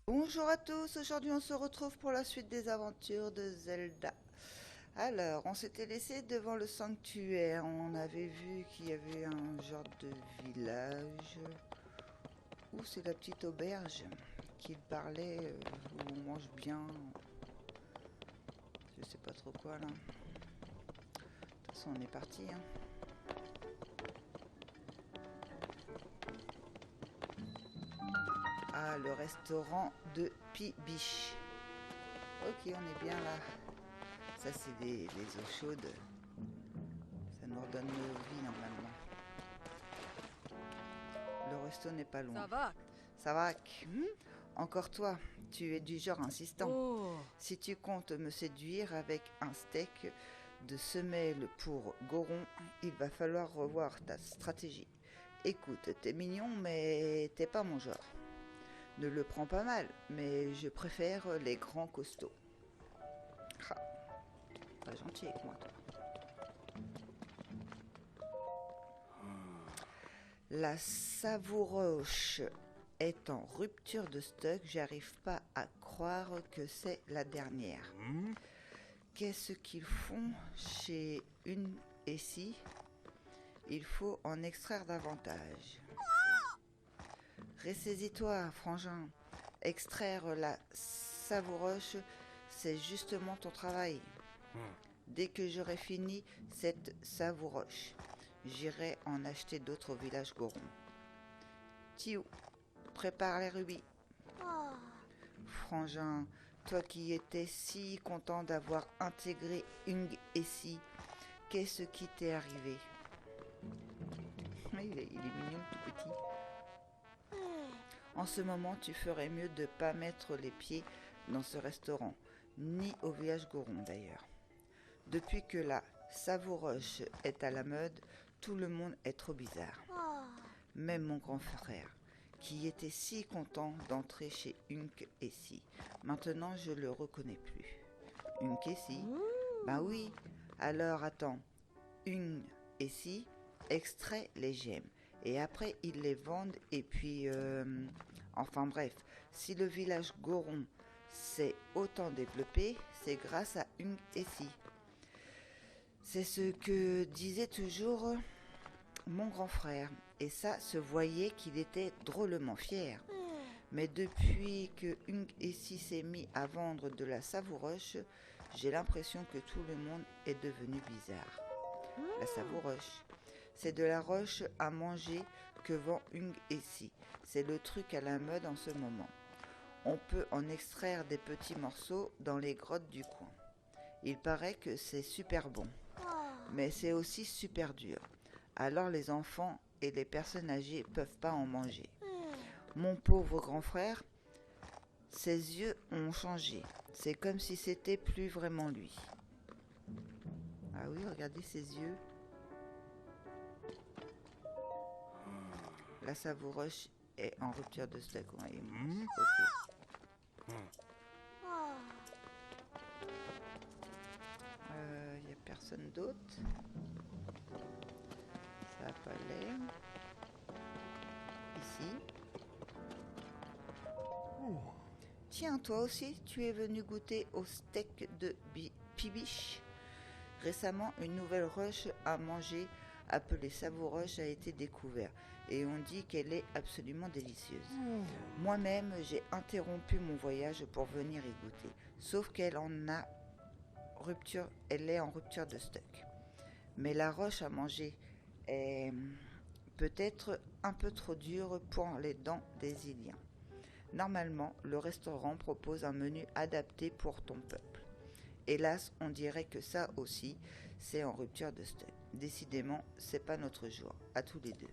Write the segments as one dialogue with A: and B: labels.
A: Bonjour à tous, aujourd'hui on se retrouve pour la suite des aventures de Zelda. Alors, on s'était laissé devant le sanctuaire, on avait vu qu'il y avait un genre de village où c'est la petite auberge qu'il parlait, où on mange bien, je sais pas trop quoi là. De toute façon on est parti, hein. Ah, le restaurant de Pibiche. Ok, on est bien là. Ça c'est des eaux chaudes, ça nous redonne nos vies normalement. Le resto n'est pas loin.
B: Ça va.
A: Ça va, encore toi, tu es du genre insistant.
B: Oh.
A: Si tu comptes me séduire avec un steak de semelle pour Goron, il va falloir revoir ta stratégie. Écoute, t'es mignon, mais t'es pas mon genre. Ne le prends pas mal, mais je préfère les grands costauds. Ah, pas gentil avec moi, toi. La savouroche est en rupture de stock, j'arrive pas à croire que c'est la dernière. Qu'est-ce qu'ils font chez une et si il faut en extraire davantage. Ressaisis-toi, frangin. Extraire la savouroche, c'est justement ton travail. Dès que j'aurai fini cette savouroche, j'irai en acheter d'autres au village Goron. Tiou, prépare les rubis. Frangin, toi qui étais si content d'avoir intégré Ung et Si, qu'est-ce qui t'est arrivé? Il est mignon tout petit. En ce moment, tu ferais mieux de pas mettre les pieds dans ce restaurant, ni au village Goron d'ailleurs. Depuis que la savouroche est à la mode, tout le monde est trop bizarre. Même mon grand frère, qui était si content d'entrer chez Unk et Si. Maintenant, je le reconnais plus. Unk et Si? Ben oui. Alors attends. Unk et Si extrait les gemmes. Et après, ils les vendent. Et puis, enfin bref, si le village Goron s'est autant développé, c'est grâce à Unk et Si. C'est ce que disait toujours mon grand frère, et ça se voyait qu'il était drôlement fier. Mais depuis que Ung et Si s'est mis à vendre de la savouroche, j'ai l'impression que tout le monde est devenu bizarre. La savouroche, c'est de la roche à manger que vend Ung et Si. C'est le truc à la mode en ce moment. On peut en extraire des petits morceaux dans les grottes du coin. Il paraît que c'est super bon, mais c'est aussi super dur. Alors les enfants et les personnes âgées peuvent pas en manger. Mon pauvre grand frère, ses yeux ont changé. C'est comme si c'était plus vraiment lui. Ah oui, regardez ses yeux. La savouroche est en rupture de stock. Ouais, ok. Y a personne d'autre. Ça a pas l'air. Ici. Tiens, toi aussi, tu es venu goûter au steak de Pibiche. Récemment, une nouvelle roche à manger appelée savouroche a été découverte et on dit qu'elle est absolument délicieuse. Moi-même, j'ai interrompu mon voyage pour venir y goûter, sauf qu'elle elle est en rupture de stock. Mais la roche à manger est peut-être un peu trop dure pour les dents des Iliens. Normalement, le restaurant propose un menu adapté pour ton peuple. Hélas, on dirait que ça aussi, c'est en rupture de stock. Décidément, c'est pas notre jour, à tous les deux.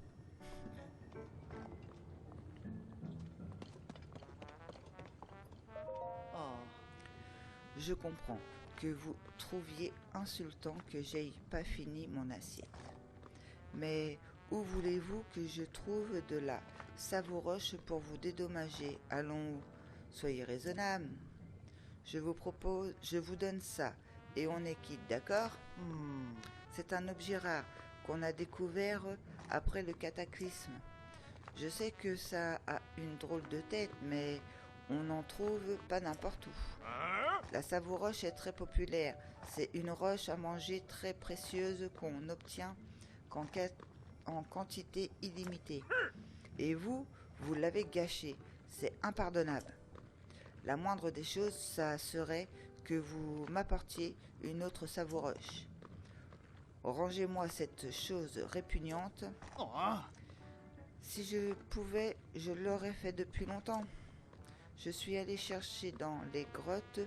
B: Oh.
A: Je comprends que vous trouviez insultant que j'aie pas fini mon assiette. Mais où voulez-vous que je trouve de la savouroche pour vous dédommager? Allons, soyez raisonnable. Je vous donne ça et on est quitte, d'accord? C'est un objet rare qu'on a découvert après le cataclysme. Je sais que ça a une drôle de tête, mais on n'en trouve pas n'importe où. La savouroche est très populaire. C'est une roche à manger très précieuse qu'on obtient en quantité illimitée. Et vous l'avez gâchée. C'est impardonnable. La moindre des choses, ça serait que vous m'apportiez une autre savouroche. Rangez-moi cette chose répugnante. Si je pouvais, je l'aurais fait depuis longtemps. Je suis allé chercher dans les grottes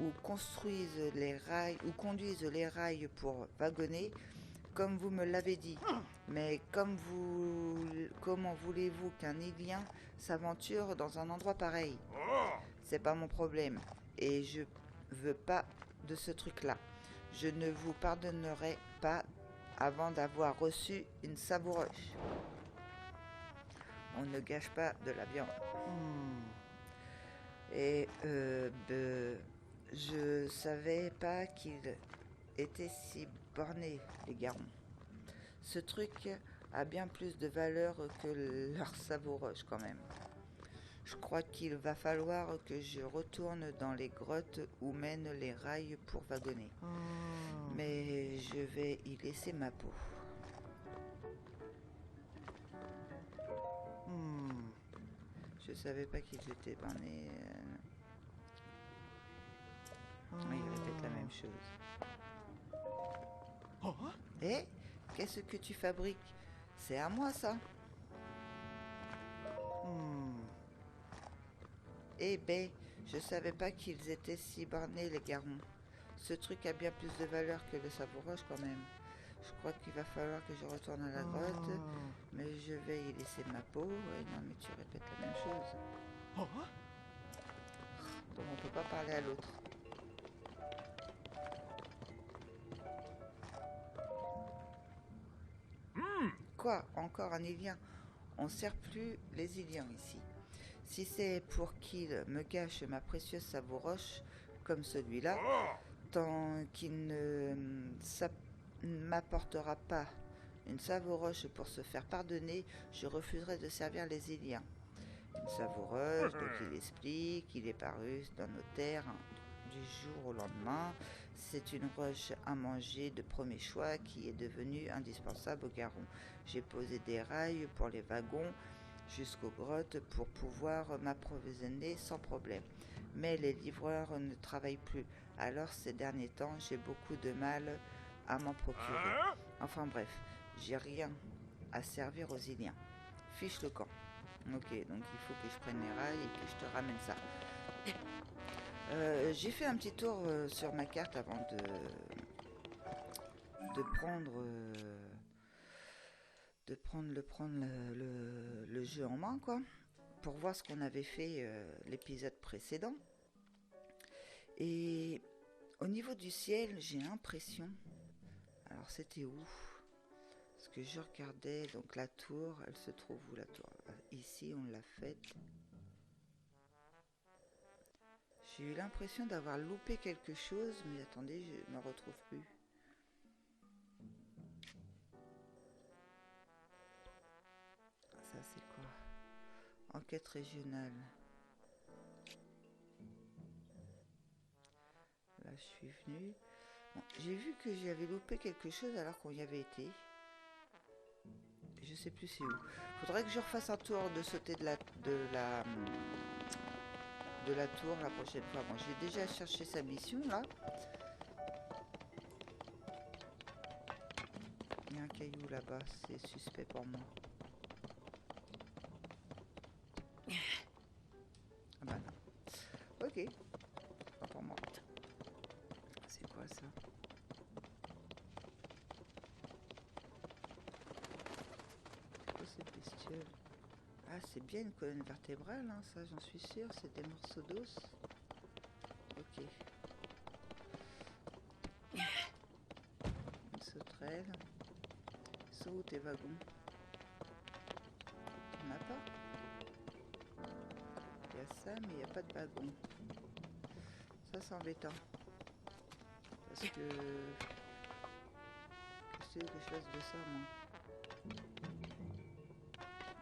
A: où conduisent les rails pour wagonner, comme vous me l'avez dit. Mais comment voulez-vous qu'un Ilien s'aventure dans un endroit pareil? C'est pas mon problème, et je veux pas de ce truc-là. Je ne vous pardonnerai pas avant d'avoir reçu une savouroche. On ne gâche pas de la viande. Et je savais pas qu'ils étaient si bornés, les garons. Ce truc a bien plus de valeur que leur savouroche quand même. Je crois qu'il va falloir que je retourne dans les grottes où mènent les rails pour wagonner. Mais je vais y laisser ma peau. Je savais pas qu'ils étaient bornés. Il répète la même chose. Eh, qu'est-ce que tu fabriques? C'est à moi ça. Eh ben, je savais pas qu'ils étaient si bornés les garons. Ce truc a bien plus de valeur que le savouroche quand même. Je crois qu'il va falloir que je retourne à la grotte, mais je vais y laisser ma peau. Ouais, non, mais tu répètes la même chose. Donc on peut pas parler à l'autre. Quoi? Encore un Ilien? On sert plus les Iliens ici. Si c'est pour qu'il me gâche ma précieuse savouroche comme celui-là, tant qu'il ne m'apportera pas une savouroche pour se faire pardonner, je refuserai de servir les Iliens. Une savoureuse, donc il explique, il est paru dans nos terres du jour au lendemain. C'est une roche à manger de premier choix qui est devenue indispensable aux garons. J'ai posé des rails pour les wagons jusqu'aux grottes pour pouvoir m'approvisionner sans problème. Mais les livreurs ne travaillent plus, alors ces derniers temps j'ai beaucoup de mal à m'en procurer. Enfin bref, j'ai rien à servir aux Iliens. Fiche le camp. Ok, donc il faut que je prenne les rails et que je te ramène ça. J'ai fait un petit tour sur ma carte avant de prendre le jeu en main, quoi, pour voir ce qu'on avait fait l'épisode précédent. Et au niveau du ciel, j'ai l'impression... Alors c'était où? Parce que je regardais, donc la tour, elle se trouve où la tour? Ici, on l'a faite. J'ai eu l'impression d'avoir loupé quelque chose, mais attendez, je ne me retrouve plus. Ça, c'est quoi? Enquête régionale. Là, je suis venue. Bon, j'ai vu que j'avais loupé quelque chose alors qu'on y avait été. Je sais plus c'est où. Faudrait que je refasse un tour de sauter de la tour la prochaine fois. Bon, j'ai déjà cherché sa mission là. Il y a un caillou là-bas, c'est suspect pour moi. Ah bah non. Ok. Pas pour moi. C'est quoi ça? C'est quoi cette bestiole? Ah, c'est bien une colonne vertébrale, hein, ça j'en suis sûre. C'est des morceaux d'os. Ok. Une sauterelle. Sont où tes wagons? T'en as pas? Il y a ça, mais il n'y a pas de wagon. Ça, c'est embêtant. Parce que... Qu'est-ce que je fasse de ça, moi?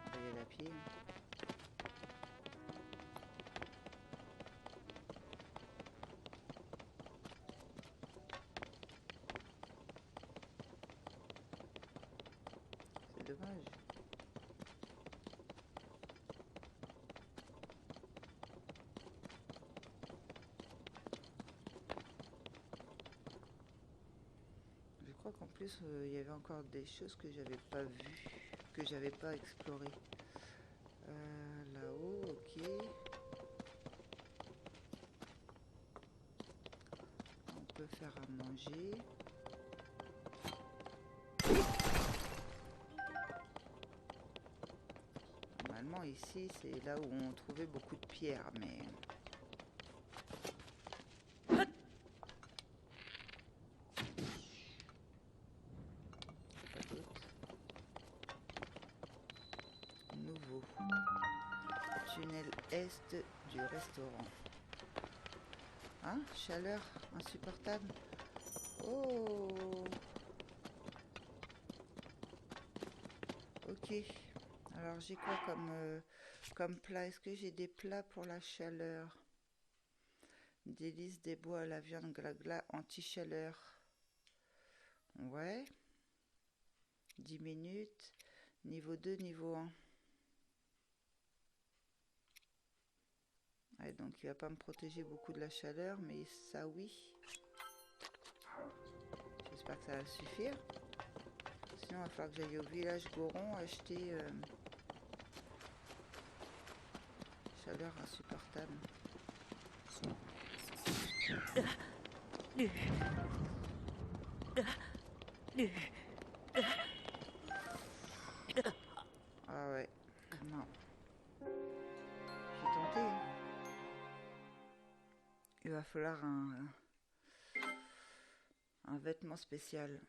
A: On va y aller à pied. crois qu'en plus il y avait encore des choses que j'avais pas vues, que j'avais pas explorées. Là-haut, ok. On peut faire à manger. Normalement ici c'est là où on trouvait beaucoup de pierres, mais... Nouveau. Tunnel est du restaurant. Hein? Chaleur insupportable. Oh! Ok. Alors j'ai quoi comme plat? Est-ce que j'ai des plats pour la chaleur? Délices des bois à la viande glas anti-chaleur. Ouais. 10 minutes. Niveau 2, niveau 1. Ouais, donc il va pas me protéger beaucoup de la chaleur, mais ça oui. J'espère que ça va suffire. Sinon il va falloir que j'aille au village Goron acheter chaleur insupportable. Ah ouais, non. J'ai tenté. Hein. Il va falloir un vêtement spécial.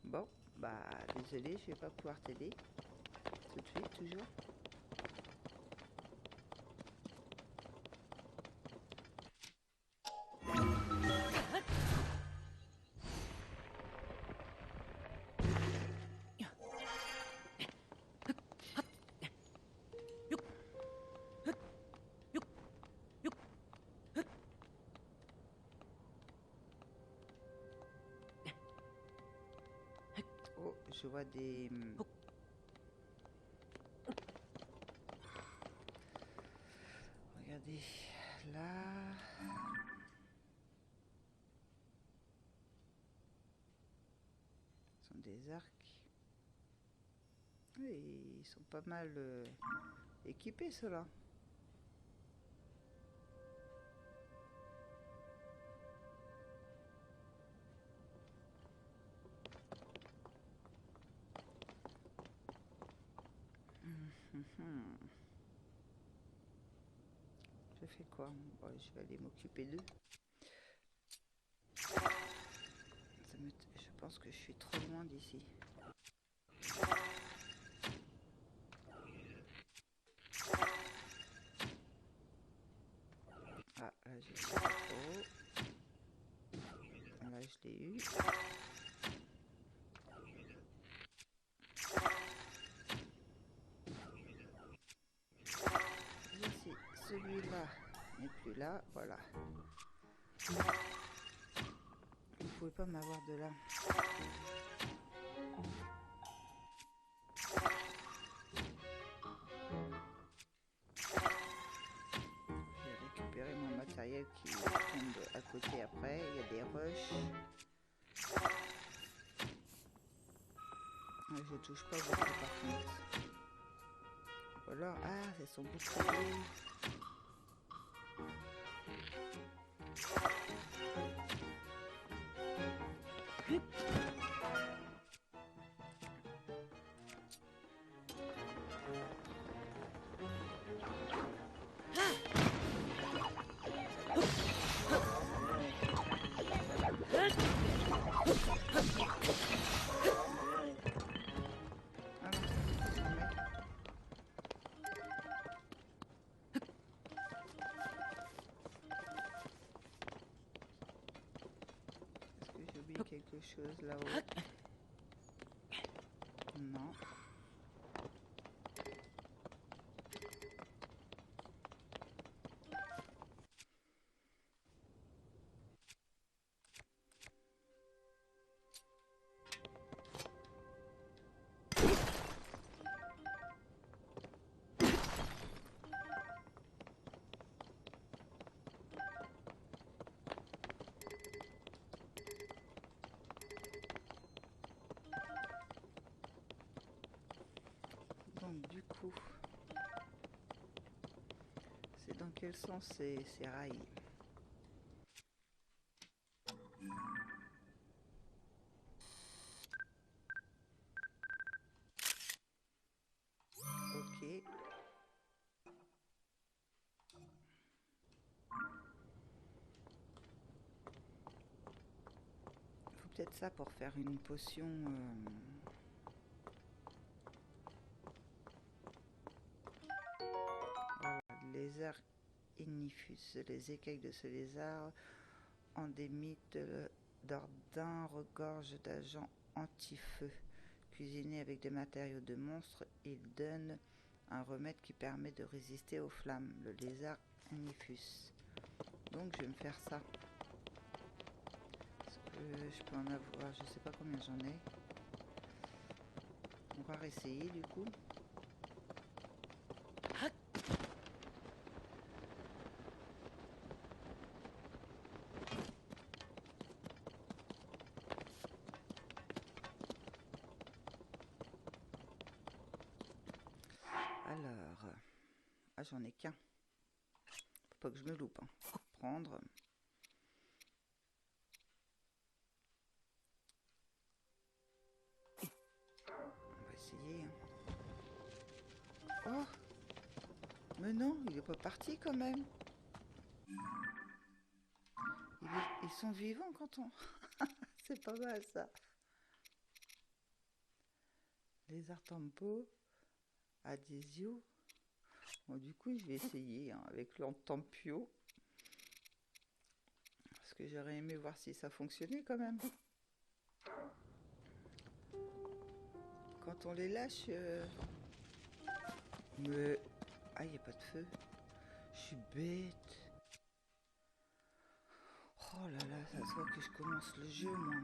A: Bon, bah désolé, je vais pas pouvoir t'aider. Tout de suite, toujours. Oh, je vois des... Regardez, là... Ce sont des arcs. Oui, ils sont pas mal équipés, ceux-là. Je fais quoi? Bon, je vais aller m'occuper d'eux. Je pense que je suis trop loin d'ici. Ah, là j'ai pas trop. Là je l'ai eu. Ici, celui-là n'est plus là, voilà. Vous pouvez pas m'avoir de là. J'ai récupéré mon matériel qui tombe à côté après. Il y a des rushs. Je touche pas beaucoup par contre. Ou alors, ah, c'est son bouclier. Quelque chose là-haut. Non. quel sens ces rails? Ok. Faut peut-être ça pour faire une potion. Voilà, lézard ignifus. Les écailles de ce lézard endémique d'Ordin regorge d'agents anti-feu. Cuisiné avec des matériaux de monstre, il donne un remède qui permet de résister aux flammes, le lézard ignifus. Donc je vais me faire ça. Est-ce que je peux en avoir? Je sais pas combien j'en ai. On va réessayer du coup. Alors, ah j'en ai qu'un. Faut pas que je me loupe. Hein. Prendre. On va essayer. Hein. Oh, mais non, il est pas parti quand même. Ils sont vivants quand on... C'est pas mal ça. Lézard tempo, adhésio. Bon, du coup, je vais essayer hein, avec l'entampio. Parce que j'aurais aimé voir si ça fonctionnait quand même. Quand on les lâche... Mais... Ah, il n'y a pas de feu. Je suis bête. Oh là là, ça se voit que je commence le jeu, moi.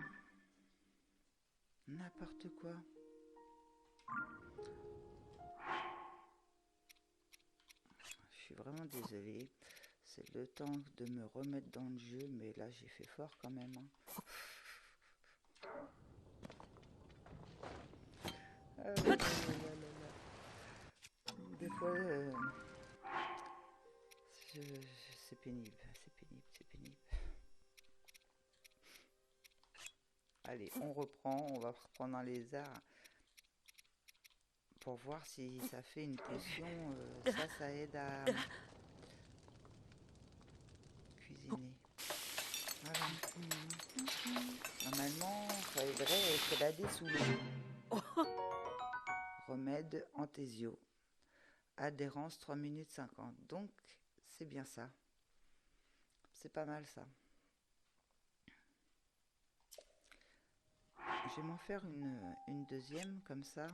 A: N'importe quoi. Je suis vraiment désolée. C'est le temps de me remettre dans le jeu, mais là, j'ai fait fort quand même. Hein. Des fois, c'est pénible, c'est pénible, c'est pénible. Allez, on reprend, on va reprendre un lézard pour voir si ça fait une potion. Ça aide à cuisiner. Voilà. Normalement, ça aiderait à escalader sous l'eau. Remède anthésio. Adhérence 3 minutes 50. Donc, c'est bien ça. C'est pas mal ça. Je vais m'en faire une deuxième comme ça.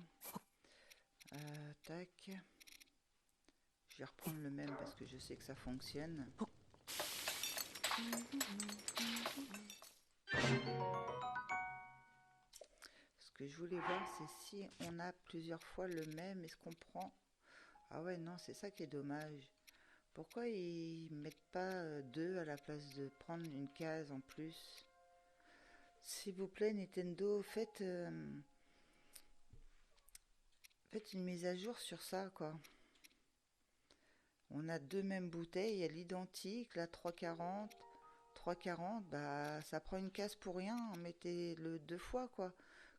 A: Tac. Je vais reprendre le même parce que je sais que ça fonctionne. Ce que je voulais voir, c'est si on a plusieurs fois le même, est-ce qu'on prend... Ah ouais, non, c'est ça qui est dommage. Pourquoi ils mettent pas deux à la place de prendre une case en plus? S'il vous plaît, Nintendo, faites une mise à jour sur ça, quoi. On a deux mêmes bouteilles, à l'identique, la 3,40. 3,40, bah ça prend une case pour rien, mettez-le deux fois, quoi.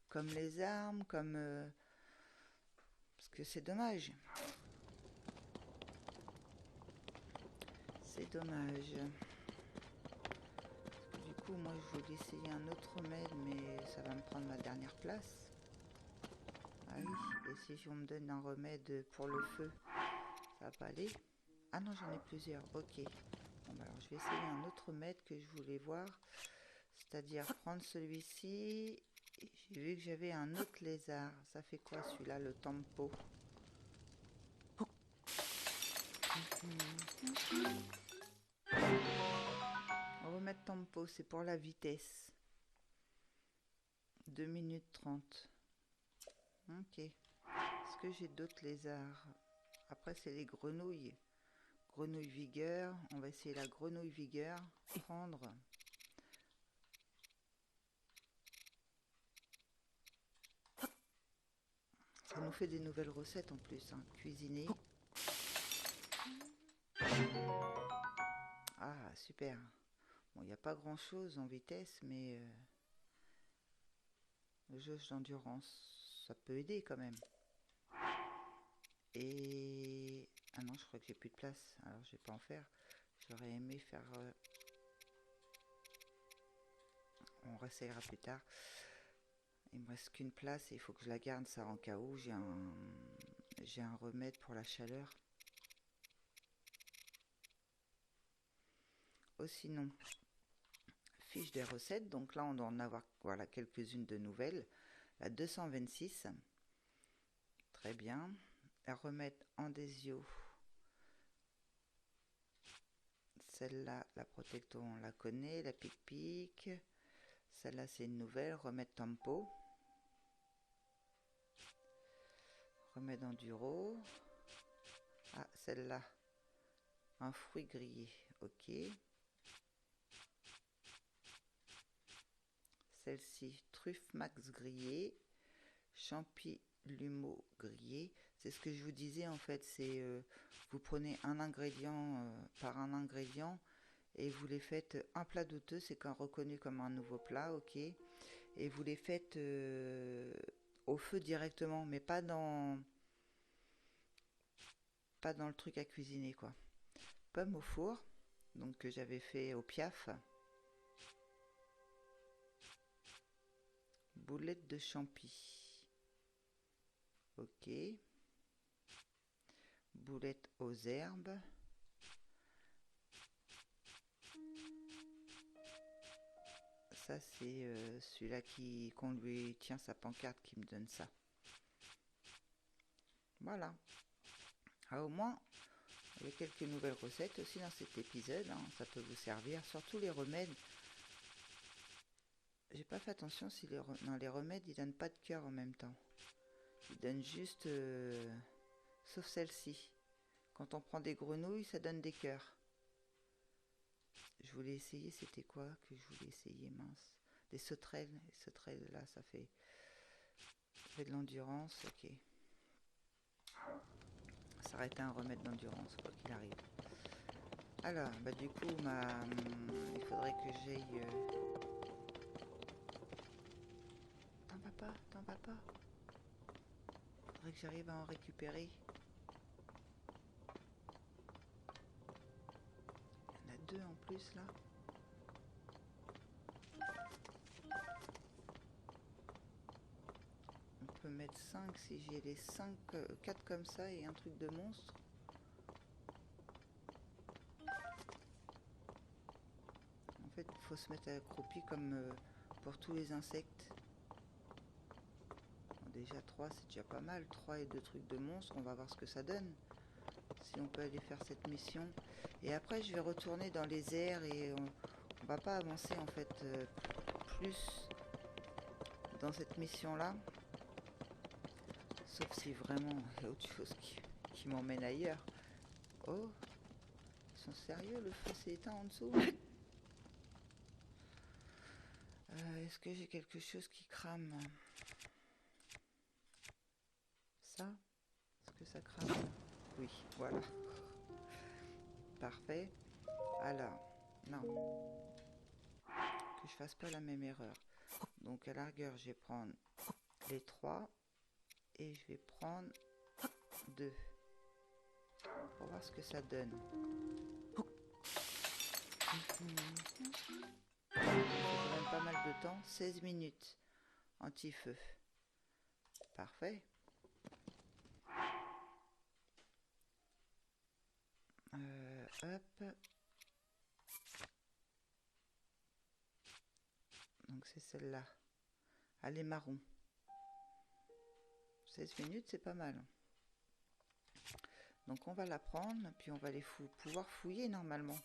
A: Comme les armes, comme... parce que c'est dommage. C'est dommage. Du coup, moi, je voulais essayer un autre remède, mais ça va me prendre ma dernière place. Ah oui, et si on me donne un remède pour le feu, ça va pas aller. Ah non, j'en ai plusieurs, ok. Bon, bah alors je vais essayer un autre remède que je voulais voir. C'est-à-dire prendre celui-ci. J'ai vu que j'avais un autre lézard. Ça fait quoi celui-là, le tempo? On va mettre tempo, c'est pour la vitesse. 2 minutes 30. Ok. Est-ce que j'ai d'autres lézards? Après, c'est les grenouilles. Grenouille vigueur. On va essayer la grenouille vigueur. Prendre. Ça nous fait des nouvelles recettes en plus. Hein. Cuisiner. super. Bon, il n'y a pas grand chose en vitesse, mais le jauge d'endurance, ça peut aider quand même. Et... ah non, je crois que j'ai plus de place, alors je vais pas en faire. J'aurais aimé faire... on réessayera plus tard. Il me reste qu'une place et il faut que je la garde ça en cas où. J'ai un remède pour la chaleur. Oh, sinon, fiche des recettes. Donc là, on doit en avoir voilà, quelques-unes de nouvelles. La 226. Très bien. La remède Andesio. Celle-là, la Protecto, on la connaît. La Pic-Pic. Celle-là, c'est une nouvelle. Remède Tempo. Remède Enduro. Ah, celle-là. Un fruit grillé. Ok. Celle-ci, truffe max grillé, champilumeau grillé. C'est ce que je vous disais en fait, c'est vous prenez un ingrédient par un ingrédient et vous les faites un plat douteux, c'est quand reconnu comme un nouveau plat, ok. Et vous les faites au feu directement, mais pas dans le truc à cuisiner quoi. Pomme au four, donc que j'avais fait au Piaf. Boulettes de champi. Ok. Boulettes aux herbes. Ça c'est celui-là qu'on lui tient sa pancarte qui me donne ça. Voilà. Ah, au moins, il y a quelques nouvelles recettes aussi dans cet épisode. Hein. Ça peut vous servir. Surtout les remèdes. J'ai pas fait attention si les remèdes ils donnent pas de cœur en même temps. Ils donnent juste sauf celle-ci. Quand on prend des grenouilles, ça donne des cœurs. Je voulais essayer, c'était quoi que je voulais essayer, mince. Des sauterelles. Les sauterelles là, ça fait de l'endurance, ok. Ça aurait été un remède d'endurance, quoi qu'il arrive. Alors, bah du coup, il faudrait que j'aille... T'en vas pas. Il faudrait que j'arrive à en récupérer. Il y en a deux en plus, là. On peut mettre 5 si j'ai les 5, 4 comme ça et un truc de monstre. En fait, il faut se mettre accroupi comme pour tous les insectes. Bon, déjà 3, c'est déjà pas mal. 3 et 2 trucs de monstre, on va voir ce que ça donne. Si on peut aller faire cette mission. Et après, je vais retourner dans les airs et on va pas avancer en fait plus dans cette mission-là. Sauf si vraiment il y a autre chose qui m'emmène ailleurs. Oh, ils sont sérieux, le feu s'est éteint en dessous. Est-ce que j'ai quelque chose qui crame? Ça? Est-ce que ça crame? Oui, voilà. Parfait. Alors, non. Que je fasse pas la même erreur. Donc à la rigueur, je vais prendre les 3 et je vais prendre 2 pour voir ce que ça donne. Ça fait quand même pas mal de temps. 16 minutes. Anti-feu. Parfait. Hop. Donc c'est celle-là. Elle est marron. 16 minutes, c'est pas mal. Donc on va la prendre, puis on va pouvoir fouiller normalement.